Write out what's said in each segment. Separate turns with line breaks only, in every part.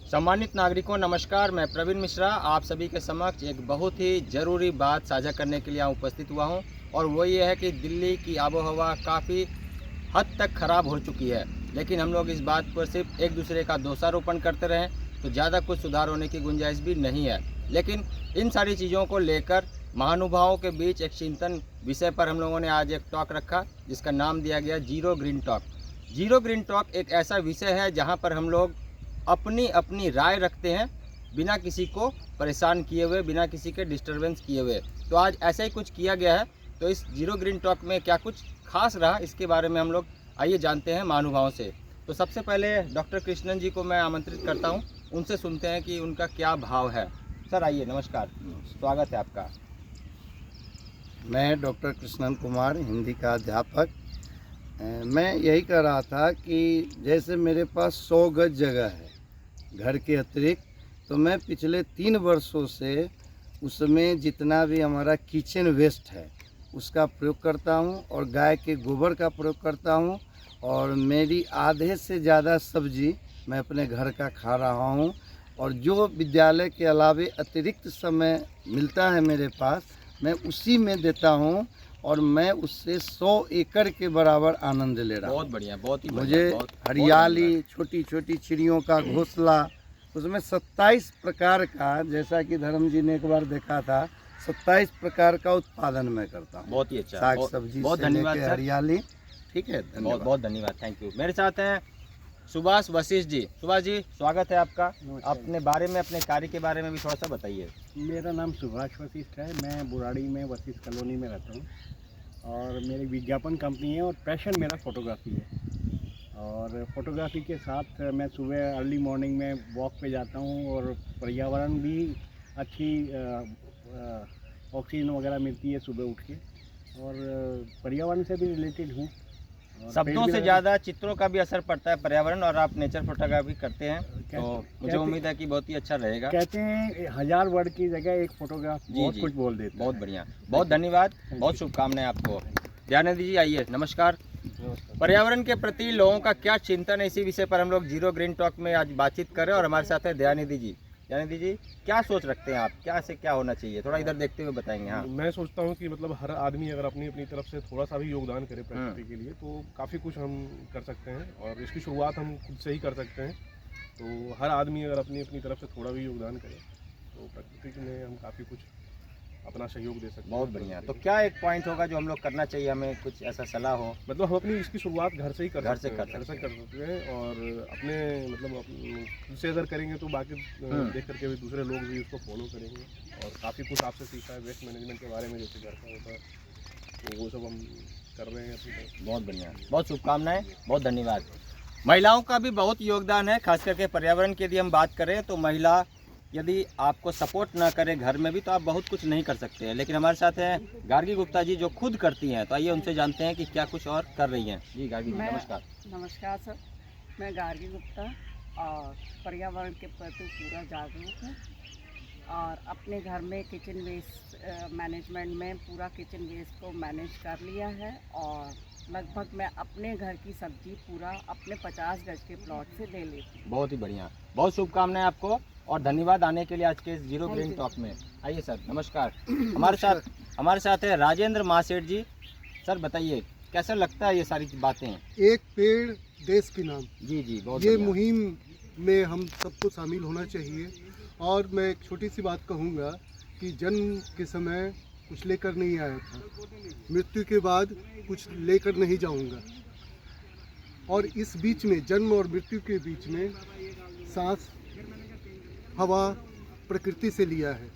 सम्मानित नागरिकों नमस्कार, मैं प्रवीण मिश्रा आप सभी के समक्ष एक बहुत ही ज़रूरी बात साझा करने के लिए यहाँ उपस्थित हुआ हूँ। और वो ये है कि दिल्ली की आबोहवा काफ़ी हद तक ख़राब हो चुकी है, लेकिन हम लोग इस बात पर सिर्फ एक दूसरे का दोषारोपण करते रहें तो ज़्यादा कुछ सुधार होने की गुंजाइश भी नहीं है। लेकिन इन सारी चीज़ों को लेकर महानुभावों के बीच एक चिंतन विषय पर हम लोगों ने आज एक टॉक रखा, जिसका नाम दिया गया zero green talk. Zero green talk एक ऐसा विषय है जहाँ पर हम लोग अपनी अपनी राय रखते हैं, बिना किसी को परेशान किए हुए, बिना किसी के डिस्टरबेंस किए हुए। तो आज ऐसा ही कुछ किया गया है। तो इस जीरो ग्रीन टॉक में क्या कुछ खास रहा, इसके बारे में हम लोग आइए जानते हैं महानुभावों से। तो सबसे पहले डॉक्टर कृष्णन जी को मैं आमंत्रित करता हूं, उनसे सुनते हैं कि उनका क्या भाव है। सर आइए, नमस्कार, स्वागत है आपका।
मैं डॉक्टर कृष्णन कुमार, हिंदी का अध्यापक। मैं यही कह रहा था कि जैसे मेरे पास 100 गज जगह है घर के अतिरिक्त, तो मैं पिछले 3 वर्षों से उसमें जितना भी हमारा किचन वेस्ट है उसका प्रयोग करता हूं और गाय के गोबर का प्रयोग करता हूं। और मेरी आधे से ज़्यादा सब्जी मैं अपने घर का खा रहा हूं। और जो विद्यालय के अलावे अतिरिक्त समय मिलता है मेरे पास, मैं उसी में देता हूं और मैं उससे 100 एकड़ के बराबर आनंद ले रहा हूं।
बहुत बढ़िया, बहुत ही
मुझे
बहुत
हरियाली, छोटी छोटी चिड़ियों का घोंसला, उसमें 27 प्रकार का, जैसा कि धर्म जी ने एक बार देखा था, 27 प्रकार का उत्पादन मैं करता हूँ।
बहुत ही अच्छा,
साग सब्जी
बहुत
से
धन्यवाद
लेके
सर।
हरियाली। ठीक है,
बहुत
धन्यवाद।
बहुत धन्यवाद, थैंक यू। मेरे साथ हैं सुभाष वशिष्ठ जी। सुभाष जी, स्वागत है आपका। अपने बारे में, अपने कार्य के बारे में भी थोड़ा सा बताइए।
मेरा नाम सुभाष वशिष्ठ है। मैं बुराड़ी में वशिष्ठ कॉलोनी में रहता हूँ और मेरी विज्ञापन कंपनी है और पैशन मेरा फ़ोटोग्राफी है। और फोटोग्राफी के साथ मैं सुबह अर्ली मॉर्निंग में वॉक पे जाता हूँ और पर्यावरण भी अच्छी ऑक्सीजन वगैरह मिलती है सुबह उठ के, और पर्यावरण से भी रिलेटेड हूँ।
शब्दों से ज़्यादा चित्रों का भी असर पड़ता है पर्यावरण, और आप नेचर फोटोग्राफी करते हैं तो मुझे उम्मीद है कि बहुत ही अच्छा रहेगा।
कहते हैं 1000 वर्ड की जगह एक फोटोग्राफ बहुत कुछ बोल देता है।
बहुत बढ़िया, बहुत धन्यवाद, बहुत शुभकामनाएं आपको। दयानिधि जी आइए, नमस्कार। पर्यावरण के प्रति लोगों का क्या चिंतन है, इसी विषय पर हम लोग जीरो ग्रीन टॉक में आज बातचीत कर रहे हैं। और हमारे साथ है दयानिधि जी। दयानिधि जी, क्या सोच रखते हैं आप, क्या से क्या होना चाहिए, थोड़ा इधर देखते हुए बताएंगे। हाँ,
मैं सोचता हूँ कि मतलब हर आदमी अगर अपनी अपनी तरफ से थोड़ा सा भी योगदान करे प्रकृति के लिए, तो काफ़ी कुछ हम कर सकते हैं और इसकी शुरुआत हम खुद से ही कर सकते हैं। तो हर आदमी अगर अपनी अपनी तरफ से थोड़ा भी योगदान करे तो प्रकृति में हम काफ़ी कुछ अपना सहयोग दे सकते हैं।
बहुत बढ़िया। तो क्या एक पॉइंट होगा जो हम लोग करना चाहिए, हमें कुछ ऐसा सलाह हो?
मतलब हम अपनी इसकी शुरुआत घर से ही कर सकते हैं और अपने मतलब खुद से अगर करेंगे तो बाकी देख करके भी दूसरे लोग भी उसको फॉलो करेंगे। और काफ़ी कुछ आपसे सीखा है वेस्ट मैनेजमेंट के बारे में, जैसे घर का होता है, तो वो सब हम कर रहे हैं अपनी तरफ।
बहुत बढ़िया, बहुत शुभकामनाएं, बहुत धन्यवाद। महिलाओं का भी बहुत योगदान है, खास करके पर्यावरण की यदि हम बात करें तो महिला यदि आपको सपोर्ट ना करे घर में भी, तो आप बहुत कुछ नहीं कर सकते हैं। लेकिन हमारे साथ हैं गार्गी गुप्ता जी, जो खुद करती हैं। तो आइए उनसे जानते हैं कि क्या कुछ और कर रही हैं। जी गार्गी जी, नमस्कार।
नमस्कार सर, मैं गार्गी गुप्ता और पर्यावरण के प्रति पूरा जागरूक हूँ और अपने घर में किचन वेस्ट मैनेजमेंट में पूरा किचन वेस्ट को मैनेज कर लिया है। और लगभग मैं अपने घर की सब्जी पूरा अपने 50 गज के प्लॉट से ले लेती हूँ।
बहुत ही बढ़िया, बहुत शुभकामनाएं आपको और धन्यवाद आने के लिए आज के इस जीरो ग्रीन टॉक में। आइए सर, नमस्कार। हमारे साथ है राजेंद्र महासेठ जी। सर बताइए, कैसा लगता है ये सारी बातें?
एक पेड़ देश के नाम।
जी जी, बहुत
ये
बढ़िया।
मुहिम में हम सबको शामिल होना चाहिए। और मैं एक छोटी सी बात कहूँगा कि जन्म के समय कुछ लेकर नहीं आया था, मृत्यु के बाद कुछ लेकर नहीं जाऊँगा। और इस बीच में, जन्म और मृत्यु के बीच में, सांस, हवा प्रकृति से लिया है।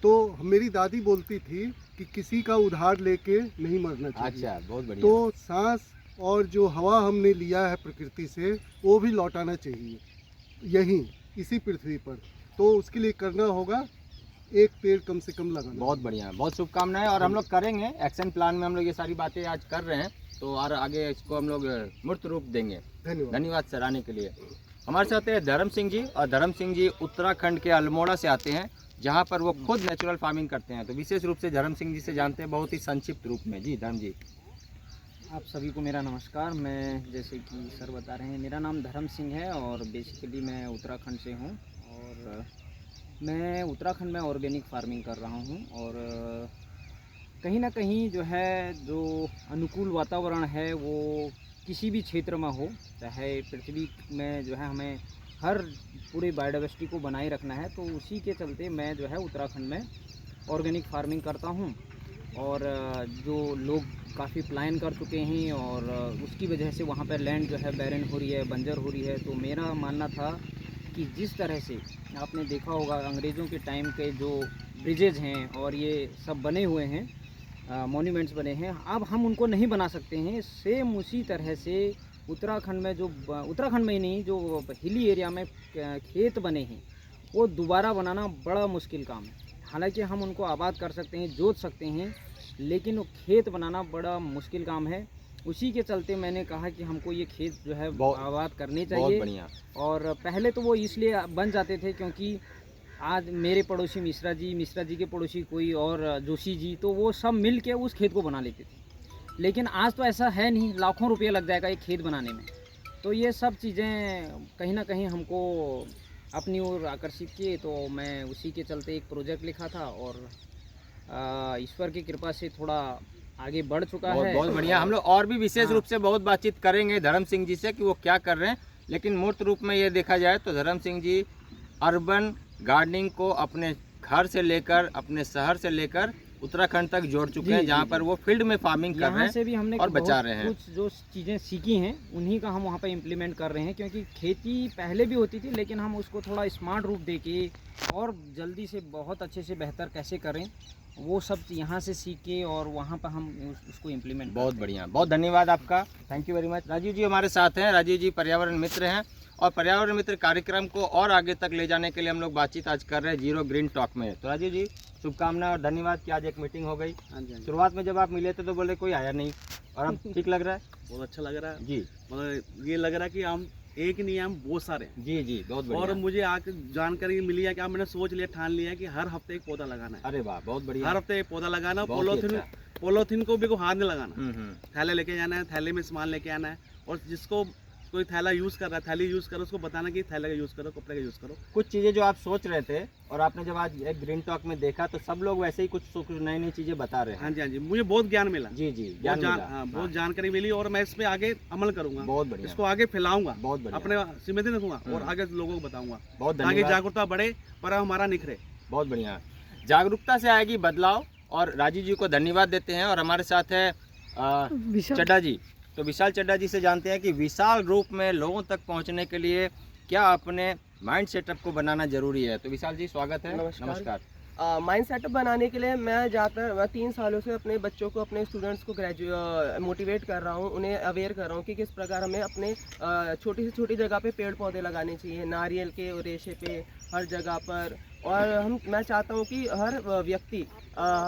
तो मेरी दादी बोलती थी कि किसी का उधार लेके नहीं मरना चाहिए।
अच्छा, बहुत बढ़िया।
तो सांस और जो हवा हमने लिया है प्रकृति से, वो भी लौटाना चाहिए यहीं इसी पृथ्वी पर। तो उसके लिए करना होगा, एक पेड़ कम से कम लगाना।
बहुत बढ़िया, बहुत शुभकामनाएं। और हम लोग करेंगे, एक्शन प्लान में हम लोग ये सारी बातें आज कर रहे हैं, तो और आगे इसको हम लोग मूर्त रूप देंगे। धन्यवाद सर आने के लिए। हमारे साथ है धर्म सिंह जी, और धर्म सिंह जी उत्तराखंड के अल्मोड़ा से आते हैं, जहां पर वो खुद नेचुरल फार्मिंग करते हैं। तो विशेष रूप से धर्म सिंह जी से जानते हैं बहुत ही संक्षिप्त रूप में। जी धर्म जी।
आप सभी को मेरा नमस्कार। मैं जैसे कि सर बता रहे हैं, मेरा नाम धर्म सिंह है और बेसिकली मैं उत्तराखंड से हूँ और मैं उत्तराखंड में ऑर्गेनिक फार्मिंग कर रहा हूँ। और कहीं ना कहीं जो है, जो अनुकूल वातावरण है वो किसी भी क्षेत्र में हो, चाहे पृथ्वी में जो है हमें हर पूरी बायोडाइवर्सिटी को बनाए रखना है, तो उसी के चलते मैं जो है उत्तराखंड में ऑर्गेनिक फार्मिंग करता हूँ। और जो लोग काफ़ी प्लान कर चुके हैं और उसकी वजह से वहाँ पर लैंड जो है बैरन हो रही है, बंजर हो रही है। तो मेरा मानना था कि जिस तरह से आपने देखा होगा अंग्रेज़ों के टाइम के जो ब्रिजेज हैं और ये सब बने हुए हैं, मॉन्यूमेंट्स बने हैं, अब हम उनको नहीं बना सकते हैं। सेम उसी तरह से उत्तराखंड में उत्तराखंड में ही नहीं, जो हिली एरिया में खेत बने हैं वो दोबारा बनाना बड़ा मुश्किल काम है। हालांकि हम उनको आबाद कर सकते हैं, जोत सकते हैं, लेकिन वो खेत बनाना बड़ा मुश्किल काम है। उसी के चलते मैंने कहा कि हमको ये खेत जो है आबाद करने चाहिए।
बहुत बढ़िया।
और पहले तो वो इसलिए बन जाते थे क्योंकि आज मेरे पड़ोसी मिश्रा जी के पड़ोसी कोई और जोशी जी, तो वो सब मिल के उस खेत को बना लेते थे। लेकिन आज तो ऐसा है नहीं, लाखों रुपये लग जाएगा एक खेत बनाने में। तो ये सब चीज़ें कहीं ना कहीं हमको अपनी ओर आकर्षित किए, तो मैं उसी के चलते एक प्रोजेक्ट लिखा था और ईश्वर की कृपा से थोड़ा आगे बढ़ चुका है।
बहुत बढ़िया। हम लोग और भी विशेष रूप से बहुत बातचीत करेंगे धर्म सिंह जी से कि वो क्या कर रहे हैं, लेकिन मूर्त रूप में ये देखा जाए तो धर्म सिंह जी अर्बन गार्डनिंग को अपने घर से लेकर, अपने शहर से लेकर उत्तराखंड तक जोड़ चुके हैं, जहाँ पर वो फील्ड में फार्मिंग कर रहे हैं
से भी हमने
और बचा रहे हैं।
कुछ जो चीज़ें सीखी हैं उन्हीं का हम वहाँ पे इम्प्लीमेंट कर रहे हैं, क्योंकि खेती पहले भी होती थी लेकिन हम उसको थोड़ा स्मार्ट रूप देके और जल्दी से बहुत अच्छे से बेहतर कैसे करें, वो सब यहाँ से सीख के और वहाँ पर हम उसको इम्प्लीमेंट।
बहुत बढ़िया, बहुत धन्यवाद आपका, thank you very much. Rajiv ji हमारे साथ हैं। राजीव जी पर्यावरण मित्र हैं और पर्यावरण मित्र कार्यक्रम को और आगे तक ले जाने के लिए हम लोग बातचीत आज कर रहे हैं जीरो ग्रीन टॉक में। तो राजीव जी शुभकामनाएं और धन्यवाद कि आज एक मीटिंग हो गई।
हाँ जी।
शुरुआत में जब आप मिले थे तो बोले कोई आया नहीं, और अब ठीक लग रहा है?
बहुत अच्छा लग रहा है
जी,
मतलब ये लग रहा है कि हम एक नहीं है, हम बहुत सारे हैं।
जी बहुत बढ़िया।
और मुझे आके जानकारी मिली है कि मैंने सोच लिया, ठान लिया कि हर हफ्ते एक पौधा लगाना है।
अरे वाह, बहुत बढ़िया।
हर हफ्ते एक पौधा लगाना।
बहुत ही
पॉलीथीन को भी को हाथ नहीं लगाना,
हम्म।
थैले लेके जाना है, थैले में सामान लेके आना है। और जिसको कोई थैला यूज़ कर रहा है, थैली यूज़ करो, उसको बताना कि थैले का यूज़ करो, कपड़े का यूज़ करो।
कुछ चीज़ें जो आप सोच रहे थे और आपने जब आज एक ग्रीन टॉक में देखा तो सब लोग वैसे ही कुछ नई नई चीज़ें बता रहे हैं।
हाँ जी, मुझे बहुत ज्ञान मिला।
जी ज्ञान मिला।
बहुत जानकारी मिली और मैं इस पे आगे अमल करूंगा।
बहुत बढ़िया।
इसको आगे फैलाऊंगा,
बहुत बढ़िया।
अपने सीमित रखूंगा और आगे लोगों को बताऊंगा,
बहुत
ताकि
धन्यवाद।
जागरूकता बढ़े, पर हमारा निखरे।
बहुत बढ़िया। जागरूकता से आएगी बदलाव, और राजीव जी को धन्यवाद देते हैं। और हमारे साथ है चड्डा जी। तो विशाल चड्डा जी से जानते हैं कि विशाल रूप में लोगों तक पहुंचने के लिए क्या अपने माइंड सेटअप को बनाना जरूरी है। तो विशाल जी स्वागत है। नमस्कार।
माइंड सेटअप बनाने के लिए मैं 3 सालों से अपने बच्चों को, अपने स्टूडेंट्स को मोटिवेट कर रहा हूँ, उन्हें अवेयर कर रहा हूँ कि किस प्रकार हमें अपने छोटी से छोटी जगह पे पेड़ पौधे लगाने चाहिए, नारियल के रेशे पे हर जगह पर। और मैं चाहता हूँ कि हर व्यक्ति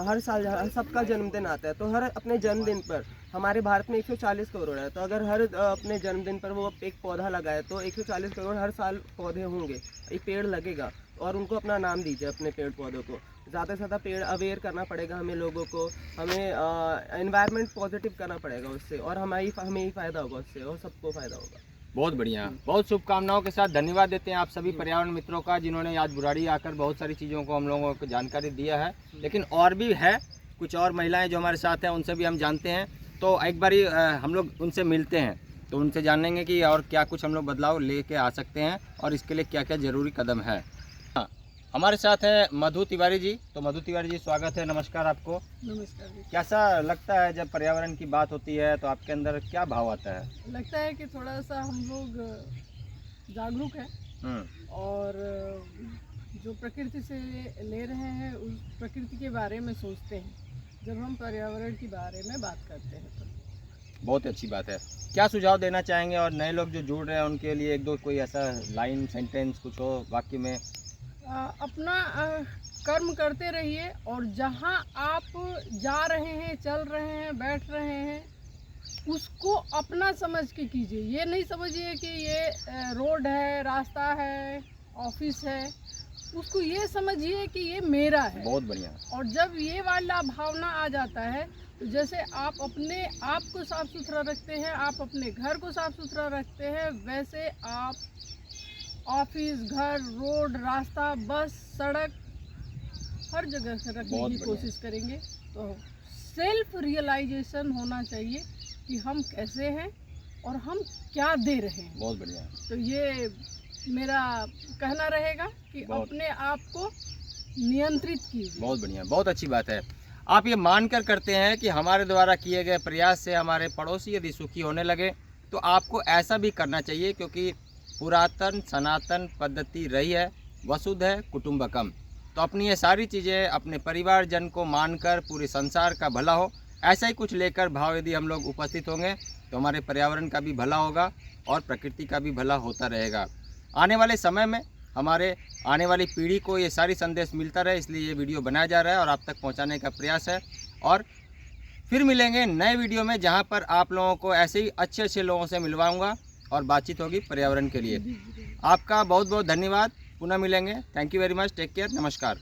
हर साल सबका जन्मदिन आता है, तो हर अपने जन्मदिन पर, हमारे भारत में 140 करोड़ है, तो अगर हर अपने जन्मदिन पर वो एक पौधा लगाए तो 140 करोड़ हर साल पौधे होंगे, एक पेड़ लगेगा। और उनको अपना नाम दीजिए अपने पेड़ पौधों को। ज़्यादा से ज़्यादा पेड़ अवेयर करना पड़ेगा हमें लोगों को, हमें एनवायरनमेंट पॉजिटिव करना पड़ेगा उससे, और हमें ही फ़ायदा होगा उससे और सबको फ़ायदा होगा।
बहुत बढ़िया, बहुत शुभकामनाओं के साथ धन्यवाद देते हैं आप सभी पर्यावरण मित्रों का, जिन्होंने आज बुराड़ी आकर बहुत सारी चीज़ों को हम लोगों को जानकारी दिया है। लेकिन और भी है कुछ और महिलाएं जो हमारे साथ हैं, उनसे भी हम जानते हैं। तो एक बारी हम लोग उनसे मिलते हैं, तो उनसे जानेंगे कि और क्या कुछ हम लोग बदलाव लेके आ सकते हैं और इसके लिए क्या क्या ज़रूरी कदम है। हाँ, हमारे साथ है मधु तिवारी जी। तो मधु तिवारी जी स्वागत है, नमस्कार आपको।
नमस्कार जी।
कैसा लगता है जब पर्यावरण की बात होती है तो आपके अंदर क्या भाव आता है?
लगता है कि थोड़ा सा हम लोग जागरूक हैं और जो प्रकृति से ले रहे हैं उस प्रकृति के बारे में सोचते हैं जब हम पर्यावरण के बारे में बात करते हैं। तो
बहुत अच्छी बात है। क्या सुझाव देना चाहेंगे और नए लोग जो जुड़ रहे हैं उनके लिए एक दो कोई ऐसा लाइन, सेंटेंस कुछ हो वाक्य में?
अपना कर्म करते रहिए और जहाँ आप जा रहे हैं, चल रहे हैं, बैठ रहे हैं, उसको अपना समझ के कीजिए। ये नहीं समझिए कि ये रोड है, रास्ता है, ऑफिस है, उसको ये समझिए कि ये मेरा है।
बहुत बढ़िया।
और जब ये वाला भावना आ जाता है तो जैसे आप अपने आप को साफ़ सुथरा रखते हैं, आप अपने घर को साफ़ सुथरा रखते हैं, वैसे आप ऑफिस, घर, रोड, रास्ता, बस, सड़क हर जगह से रखने
बहुत
की
बढ़िया।
कोशिश करेंगे। तो सेल्फ रियलाइजेशन होना चाहिए कि हम कैसे हैं और हम क्या दे रहे हैं।
बहुत बढ़िया।
तो ये मेरा कहना रहेगा कि
बहुत।
अपने आप को नियंत्रित कीजिए।
बहुत बढ़िया, बहुत अच्छी बात है। आप ये मानकर करते हैं कि हमारे द्वारा किए गए प्रयास से हमारे पड़ोसी यदि सुखी होने लगे, तो आपको ऐसा भी करना चाहिए, क्योंकि पुरातन सनातन पद्धति रही है वसुधैव कुटुंबकम। तो अपनी ये सारी चीज़ें अपने परिवारजन को मानकर पूरे संसार का भला हो, ऐसा ही कुछ लेकर भाव यदि हम लोग उपस्थित होंगे तो हमारे पर्यावरण का भी भला होगा और प्रकृति का भी भला होता रहेगा। आने वाले समय में हमारे आने वाली पीढ़ी को ये सारी संदेश मिलता रहे, इसलिए ये वीडियो बनाया जा रहा है और आप तक पहुंचाने का प्रयास है। और फिर मिलेंगे नए वीडियो में, जहां पर आप लोगों को ऐसे ही अच्छे अच्छे लोगों से मिलवाऊंगा और बातचीत होगी पर्यावरण के लिए। आपका बहुत बहुत धन्यवाद। पुनः मिलेंगे। Thank you very much. Take care. नमस्कार।